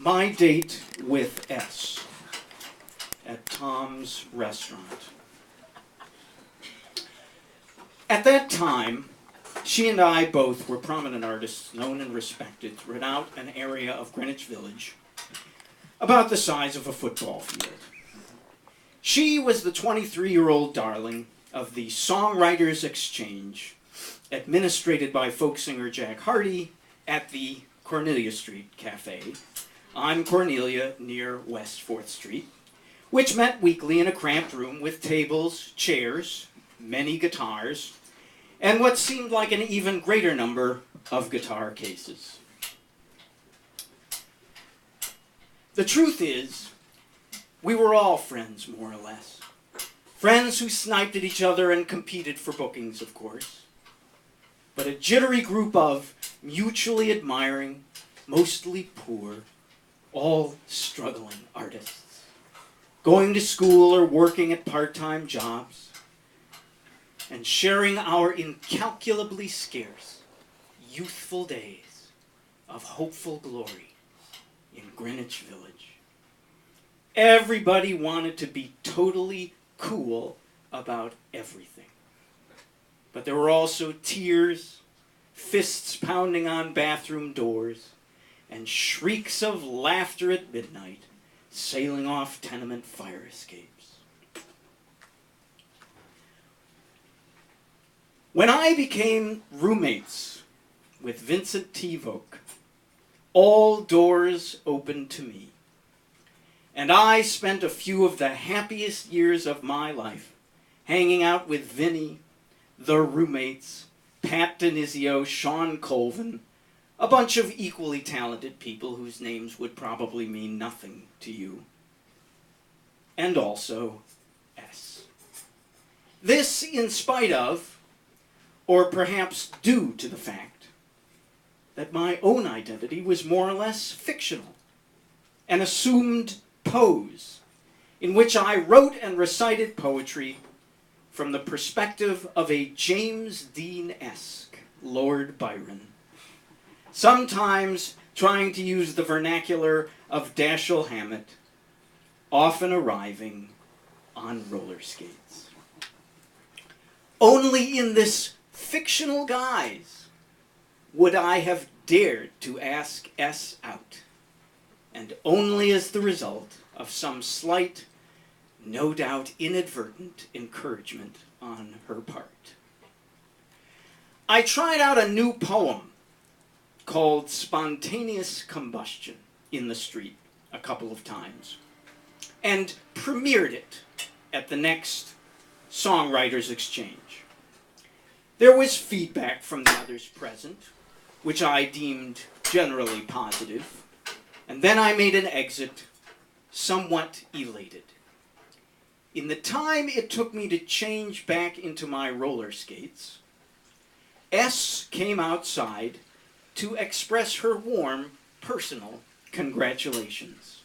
My date with S at Tom's restaurant. At that time, she and I both were prominent artists, known and respected throughout an area of Greenwich Village, about the size of a football field. She was the 23-year-old darling of the Songwriters Exchange, administrated by folk singer Jack Hardy at the Cornelia Street Cafe on Cornelia near West 4th Street, which met weekly in a cramped room with tables, chairs, many guitars, and what seemed like an even greater number of guitar cases. The truth is, we were all friends, more or less. Friends who sniped at each other and competed for bookings, of course. But a jittery group of mutually admiring, mostly poor, all struggling artists, going to school or working at part-time jobs, and sharing our incalculably scarce, youthful days of hopeful glory in Greenwich Village. Everybody wanted to be totally cool about everything. But there were also tears, fists pounding on bathroom doors, and shrieks of laughter at midnight sailing off tenement fire escapes. When I became roommates with Vincent T. Voke, all doors opened to me, and I spent a few of the happiest years of my life hanging out with Vinny, the roommates, Pat Denizio, Sean Colvin, a bunch of equally talented people whose names would probably mean nothing to you, and also S. This in spite of, or perhaps due to the fact, that my own identity was more or less fictional, an assumed pose, in which I wrote and recited poetry from the perspective of a James Dean-esque Lord Byron, sometimes trying to use the vernacular of Dashiell Hammett, often arriving on roller skates. Only in this fictional guise would I have dared to ask S out, and only as the result of some slight, no doubt inadvertent encouragement on her part. I tried out a new poem called Spontaneous Combustion in the Street a couple of times, and premiered it at the next Songwriters Exchange. There was feedback from the others present, which I deemed generally positive, and then I made an exit, somewhat elated. In the time it took me to change back into my roller skates, S came outside to express her warm, personal congratulations.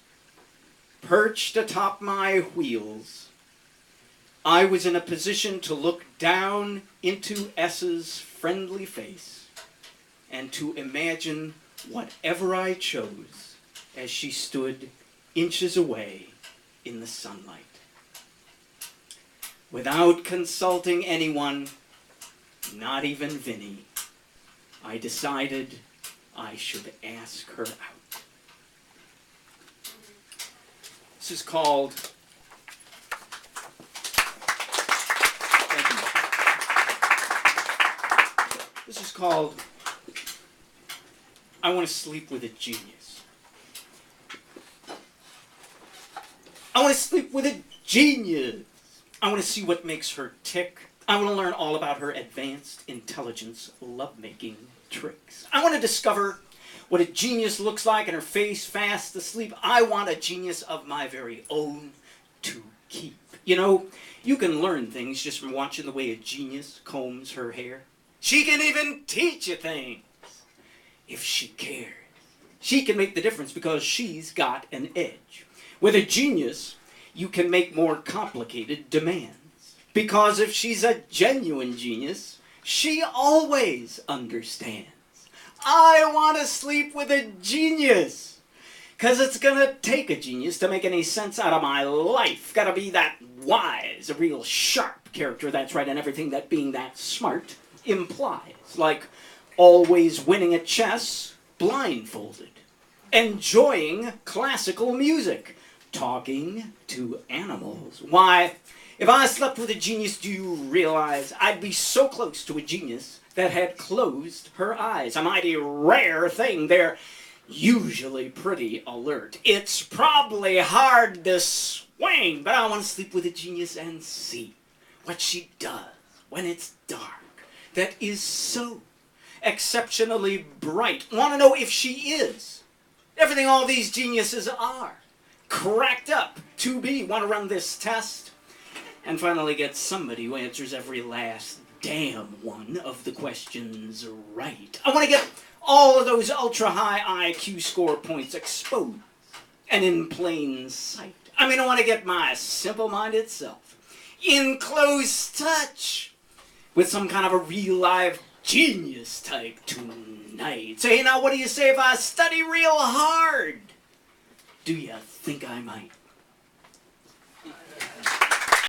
Perched atop my wheels, I was in a position to look down into S's friendly face and to imagine whatever I chose as she stood inches away in the sunlight. Without consulting anyone, not even Vinny, I decided I should ask her out. This is called... This is called I Want to Sleep with a Genius. I want to sleep with a genius. I want to see what makes her tick. I want to learn all about her advanced intelligence lovemaking tricks. I want to discover what a genius looks like in her face fast asleep. I want a genius of my very own to keep. You know, you can learn things just from watching the way a genius combs her hair. She can even teach you things if she cares. She can make the difference because she's got an edge. With a genius, you can make more complicated demands. Because if she's a genuine genius, she always understands. I want to sleep with a genius. 'Cause it's gonna take a genius to make any sense out of my life. Gotta be that wise, a real sharp character, that's right, and everything that being that smart implies. Like always winning at chess, blindfolded. Enjoying classical music. Talking to animals. Why, if I slept with a genius, do you realize I'd be so close to a genius that had closed her eyes? A mighty rare thing. They're usually pretty alert. It's probably hard to swing, but I want to sleep with a genius and see what she does when it's dark. That is so exceptionally bright. Want to know if she is everything all these geniuses are. Cracked up to be. Want to run this test? And finally get somebody who answers every last damn one of the questions right. I want to get all of those ultra-high IQ score points exposed and in plain sight. I mean, I want to get my simple mind itself in close touch with some kind of a real live genius type tonight. So, hey, now what do you say if I study real hard? Do you think I might?